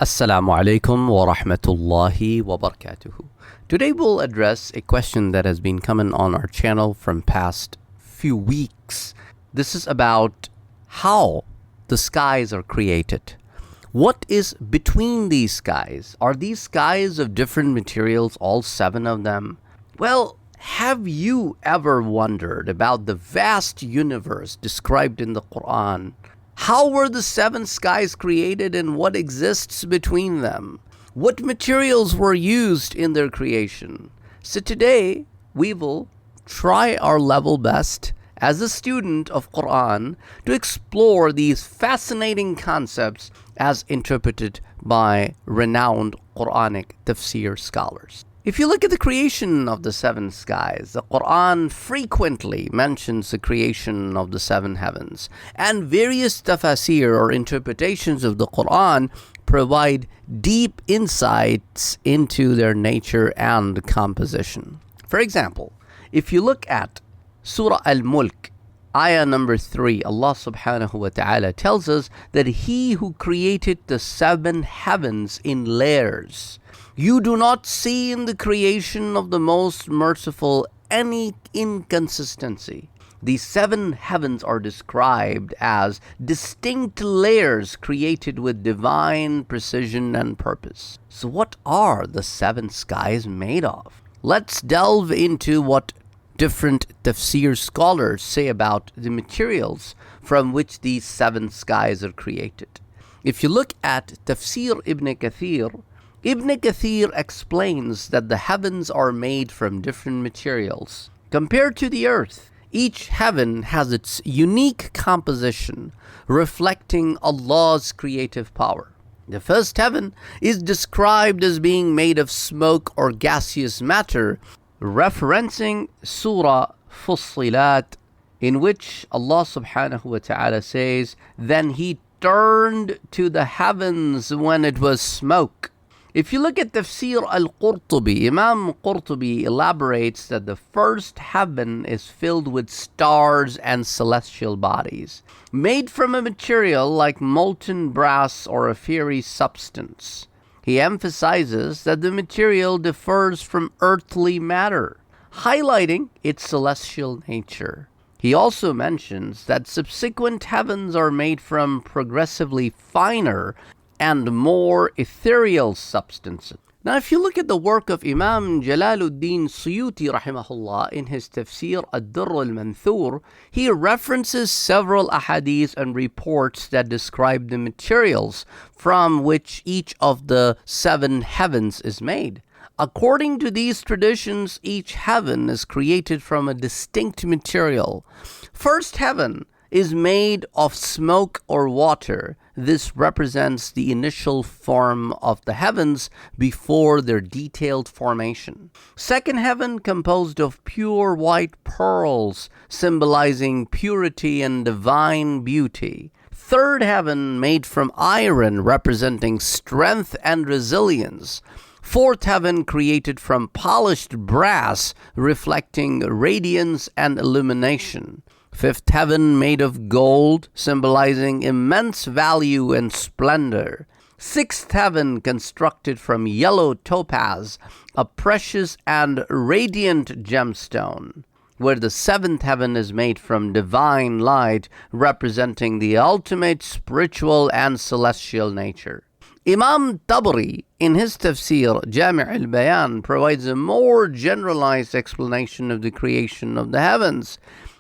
Assalamu alaikum wa rahmatullahi wa barakatuhu. Today we'll address a question that has been coming on our channel from past few weeks. This is about how the skies are created. What is between these skies? Are these skies of different materials, all seven of them? Well, have you ever wondered about the vast universe described in the Quran? How were the seven skies created and what exists between them? What materials were used in their creation? So today we will try our level best as a student of Quran to explore these fascinating concepts as interpreted by renowned Quranic tafsir scholars. If you look at the creation of the seven skies, the Quran frequently mentions the creation of the seven heavens, and various tafsir or interpretations of the Quran provide deep insights into their nature and composition. For example, if you look at Surah Al-Mulk, ayah number 3, Allah subhanahu wa ta'ala tells us that He who created the seven heavens in layers. You do not see in the creation of the Most Merciful any inconsistency. These seven heavens are described as distinct layers created with divine precision and purpose. So what are the seven skies made of? Let's delve into what different tafsir scholars say about the materials from which these seven skies are created. If you look at Tafsir Ibn Kathir, Ibn Kathir explains that the heavens are made from different materials. Compared to the earth, each heaven has its unique composition, reflecting Allah's creative power. The first heaven is described as being made of smoke or gaseous matter, referencing Surah Fussilat, in which Allah subhanahu wa ta'ala says, "Then He turned to the heavens when it was smoke." If you look at Tafsir al-Qurtubi, Imam Qurtubi elaborates that the first heaven is filled with stars and celestial bodies, made from a material like molten brass or a fiery substance. He emphasizes that the material differs from earthly matter, highlighting its celestial nature. He also mentions that subsequent heavens are made from progressively finer and more ethereal substances. Now, if you look at the work of Imam Jalaluddin Suyuti rahimahullah in his Tafsir Ad-Durr al-Manthur, he references several ahadith and reports that describe the materials from which each of the seven heavens is made. According to these traditions, each heaven is created from a distinct material. First heaven is made of smoke or water. This represents the initial form of the heavens before their detailed formation. Second heaven composed of pure white pearls, symbolizing purity and divine beauty. Third heaven made from iron, representing strength and resilience. Fourth heaven created from polished brass, reflecting radiance and illumination. Fifth heaven made of gold, symbolizing immense value and splendor. Sixth heaven constructed from yellow topaz, a precious and radiant gemstone, where the seventh heaven is made from divine light, representing the ultimate spiritual and celestial nature. Imam Tabari, in his tafsir Jami' al-Bayan, provides a more generalized explanation of the creation of the heavens.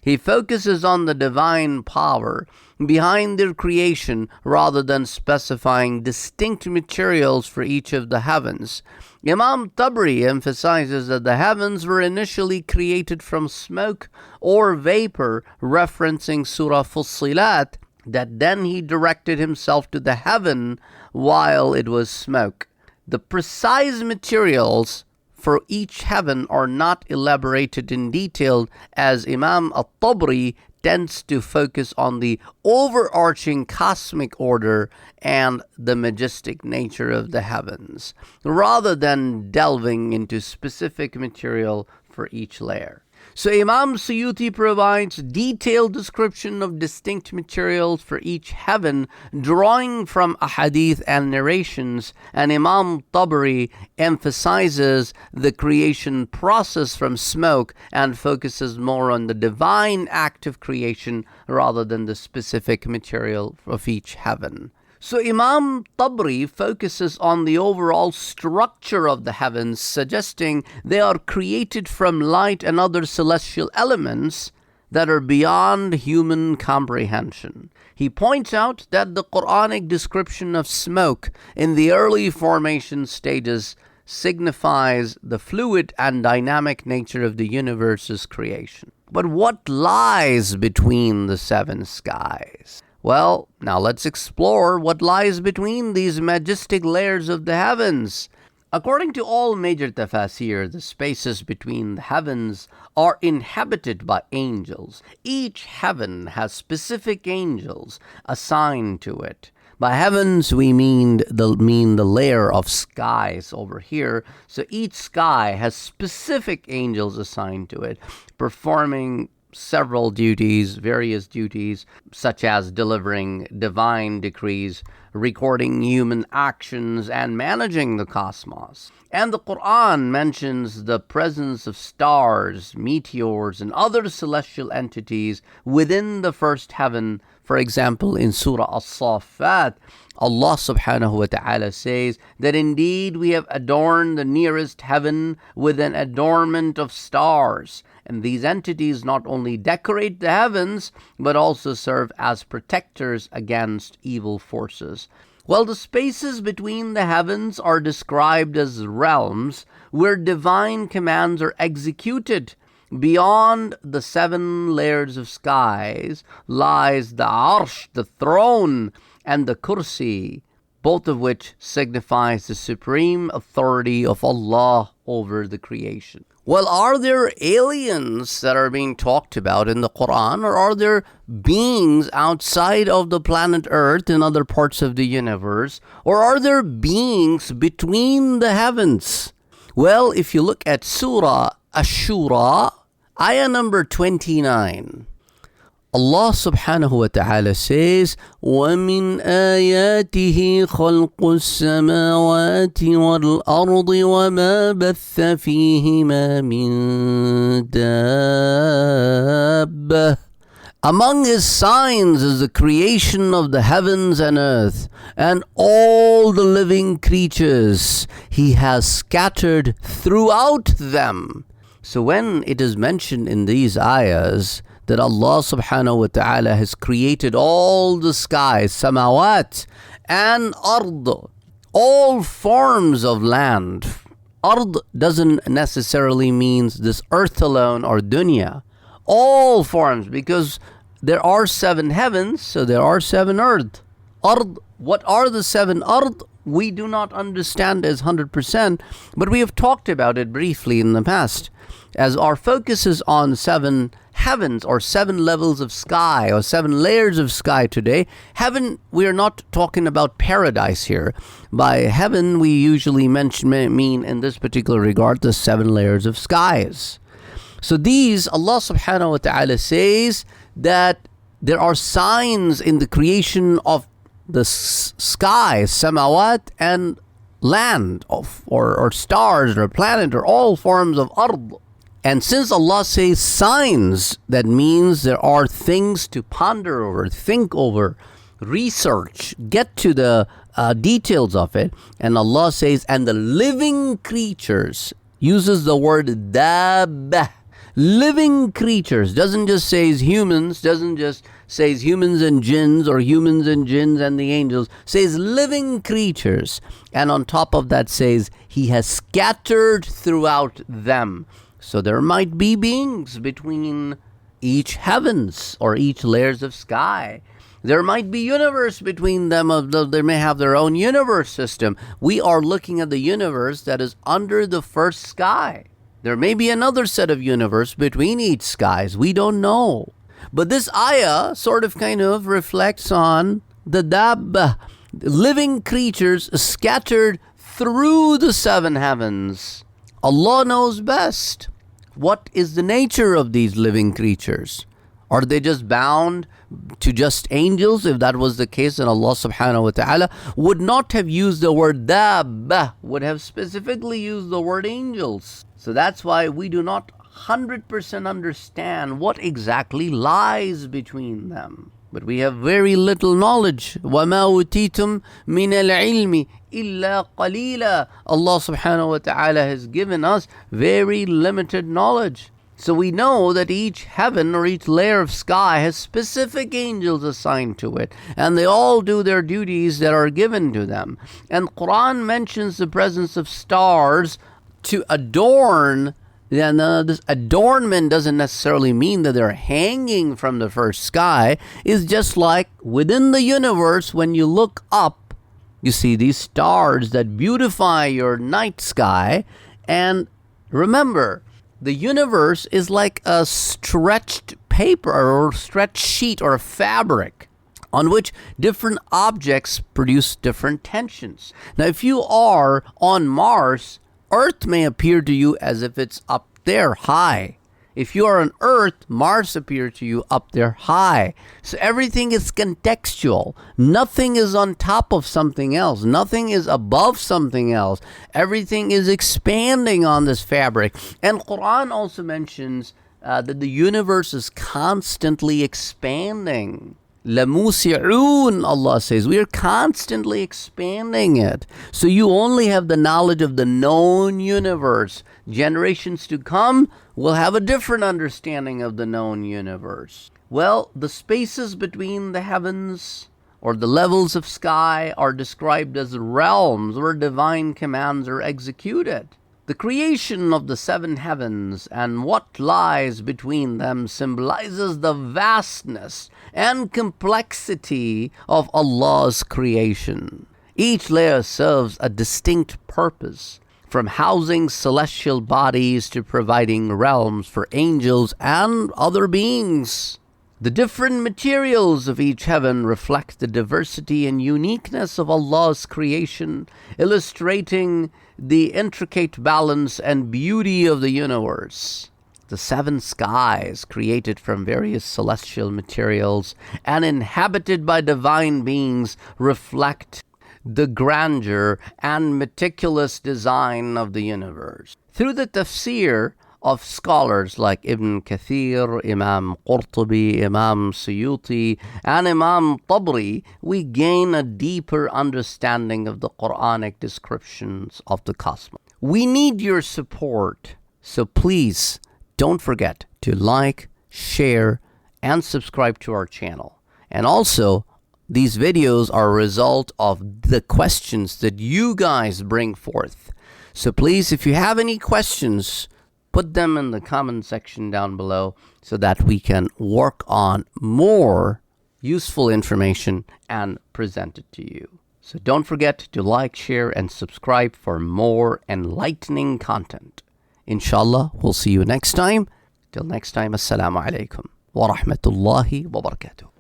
He focuses on the divine power behind their creation rather than specifying distinct materials for each of the heavens. Imam Tabari emphasizes that the heavens were initially created from smoke or vapor, referencing Surah Fussilat, that then he directed himself to the heaven while it was smoke. The precise materials for each heaven are not elaborated in detail, as Imam al-Tabari tends to focus on the overarching cosmic order and the majestic nature of the heavens, rather than delving into specific material for each layer. So Imam Suyuti provides detailed description of distinct materials for each heaven, drawing from ahadith and narrations, and Imam Tabari emphasizes the creation process from smoke and focuses more on the divine act of creation rather than the specific material of each heaven. So Imam Tabri focuses on the overall structure of the heavens, suggesting they are created from light and other celestial elements that are beyond human comprehension. He points out that the Quranic description of smoke in the early formation stages signifies the fluid and dynamic nature of the universe's creation. But what lies between the seven skies? Well, now let's explore what lies between these majestic layers of the heavens. According to all major tafasir, the spaces between the heavens are inhabited by angels. Each heaven has specific angels assigned to it. By heavens, we mean the layer of skies over here. So each sky has specific angels assigned to it, performing several duties, various duties, such as delivering divine decrees, recording human actions, and managing the cosmos. And the Quran mentions the presence of stars, meteors, and other celestial entities within the first heaven. For example, in Surah As-Saffat, Allah subhanahu wa ta'ala says that indeed we have adorned the nearest heaven with an adornment of stars. And these entities not only decorate the heavens, but also serve as protectors against evil forces. Well, the spaces between the heavens are described as realms where divine commands are executed. Beyond the seven layers of skies lies the Arsh, the throne, and the Kursi, both of which signifies the supreme authority of Allah over the creation. Well, are there aliens that are being talked about in the Quran, or are there beings outside of the planet Earth in other parts of the universe, or are there beings between the heavens? Well, if you look at Surah Ash-Shura, ayah number 29, Allah subhanahu wa ta'ala says, وَمِنْ آيَاتِهِ خَلْقُ السَّمَاوَاتِ وَالْأَرْضِ وَمَا بَثَّ فِيهِمَا مِنْ دَابَّةٍ. Among his signs is the creation of the heavens and earth, and all the living creatures he has scattered throughout them. So when it is mentioned in these ayahs that Allah subhanahu wa ta'ala has created all the skies, samawat, and ard, all forms of land. Ard doesn't necessarily mean this earth alone or dunya. All forms, because there are seven heavens, so there are seven earth. Ard, what are the seven ard? We do not understand as 100%, but we have talked about it briefly in the past. As our focus is on seven heavens or seven levels of sky or seven layers of sky today, heaven, we are not talking about paradise here. By heaven, we usually mean in this particular regard the seven layers of skies. So these, Allah subhanahu wa ta'ala says that there are signs in the creation of the sky, samawat, and land, or stars, or planet, or all forms of ard. And since Allah says signs, that means there are things to ponder over, think over, research, get to the details of it. And Allah says, and the living creatures, uses the word dabbah. Living creatures, doesn't just say humans, doesn't just say humans and jinns, or humans and jinns and the angels, says living creatures. And on top of that says, he has scattered throughout them. So there might be beings between each heavens or each layers of sky. There might be universe between them. They may have their own universe system. We are looking at the universe that is under the first sky. There may be another set of universe between each skies. We don't know. But this ayah sort of kind of reflects on the dabbah, living creatures scattered through the seven heavens. Allah knows best. What is the nature of these living creatures? Are they just bound to just angels? If that was the case, then Allah subhanahu wa ta'ala would not have used the word dabba, would have specifically used the word angels. So that's why we do not 100% understand what exactly lies between them. But we have very little knowledge. وَمَا أُوتِيتُم مِّنَ الْعِلْمِ إِلَّا قَلِيلًا. Allah subhanahu wa ta'ala has given us very limited knowledge. So we know that each heaven or each layer of sky has specific angels assigned to it, and they all do their duties that are given to them. And Quran mentions the presence of stars to adorn. Then this adornment doesn't necessarily mean that they're hanging from the first sky. It's just like within the universe, when you look up, you see these stars that beautify your night sky. And remember, the universe is like a stretched paper or stretched sheet or fabric on which different objects produce different tensions. Now, if you are on Mars, Earth may appear to you as if it's up there high. If you are on Earth, Mars appears to you up there high. So everything is contextual. Nothing is on top of something else. Nothing is above something else. Everything is expanding on this fabric. And Quran also mentions that the universe is constantly expanding. لَمُوسِعُونَ, Allah says, we are constantly expanding it. So you only have the knowledge of the known universe. Generations to come will have a different understanding of the known universe. Well, the spaces between the heavens or the levels of sky are described as realms where divine commands are executed. The creation of the seven heavens and what lies between them symbolizes the vastness and complexity of Allah's creation. Each layer serves a distinct purpose, from housing celestial bodies to providing realms for angels and other beings. The different materials of each heaven reflect the diversity and uniqueness of Allah's creation, illustrating the intricate balance and beauty of the universe. The seven skies, created from various celestial materials and inhabited by divine beings, reflect the grandeur and meticulous design of the universe. Through the tafsir of scholars like Ibn Kathir, Imam Qurtubi, Imam Suyuti, and Imam Tabri, we gain a deeper understanding of the Quranic descriptions of the cosmos. We need your support, so please don't forget to like, share, and subscribe to our channel. And also, these videos are a result of the questions that you guys bring forth. So please, if you have any questions, put them in the comment section down below so that we can work on more useful information and present it to you. So don't forget to like, share, and subscribe for more enlightening content. Inshallah, we'll see you next time. Till next time, Assalamu alaikum wa rahmatullahi wa barakatuh.